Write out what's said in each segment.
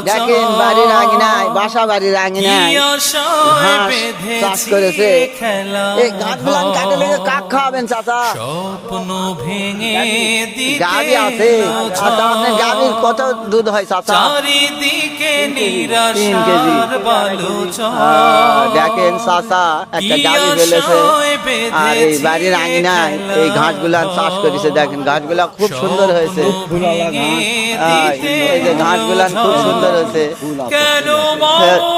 দেখেন বাড়ির আঙিনায় বাসা বাড়ির আঙিনায় ঘাস চাষ করেছে। এই ঘাসগুলো কাটে লেগে কাক খাওয়াবেন চাচা? গাভী আছে। আচ্ছা, আপনার গাভীর কত দুধ হয় চাচা? 3 কেজি। দেখেন চাচা একটা গাভী ফেলেছে আর এই বাড়ির আঙিনায় এই ঘাসগুলা চাষ করেছে। দেখেন ঘাসগুলা খুব সুন্দর হয়েছে। এই যে ঘাসগুলা খুব সুন্দর হয়েছে।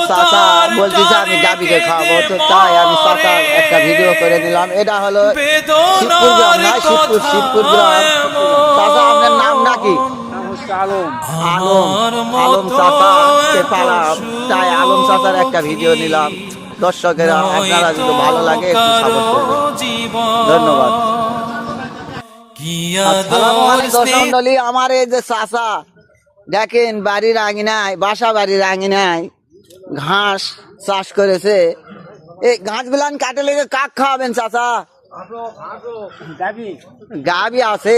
চাচা বলতেছে আমি গাভীকে খাওয়াবো, তো তাই আমি চাচা একটা ভিডিও করে নিলাম। এটা হলো শিবপুর গ্রাম, না শিবপুর গ্রাম। চাচা আপনার নাম নাকি? আলম চাচা পালাম, তাই আলম চাচার একটা ভিডিও নিলাম। দর্শকেরা আপনারা যদি ভালো লাগে একটু সাপোর্ট করবেন। ধন্যবাদ। আমার এই যে চাচা দেখেন বাড়ির আঙিনায় বাসা বাড়ির আঙিনায় ঘাস চাষ করেছে। এই ঘাসগুলা কাটে লেগে কাক খাওয়াবেন চাচা? গাভী আছে।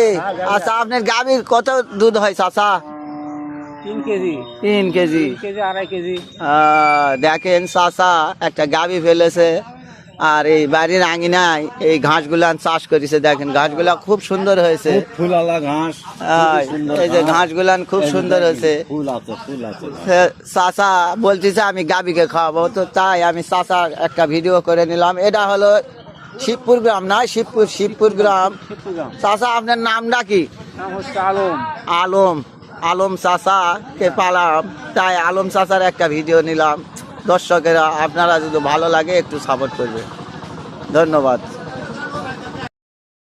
আচ্ছা, আপনার গাভীর কত দুধ হয় চাচা? 3 কেজি। 3 কেজি। 2.5 কেজি। দেখেন চাচা একটা গাভী ফেলেছে আর এই বাড়ির আঙিনায় এই ঘাসগুলা চাষ করেছে। দেখেন ঘাসগুলা খুব সুন্দর হয়েছে। ফুলালা ঘাস। এই যে ঘাসগুলা খুব সুন্দর হয়েছে। চাচা বলতেছে আমি গাভীকে খাওয়াবো, তো তাই আমি চাচা একটা ভিডিও করে নিলাম। এটা হলো শিবপুর গ্রাম, না শিবপুর গ্রাম। চাচা আপনার নামটা কি? আলম চাচা কে পালাম, তাই আলম চাচার একটা ভিডিও নিলাম। দর্শকেরা আপনারা যদি ভালো লাগে একটু সাপোর্ট করবে। ধন্যবাদ।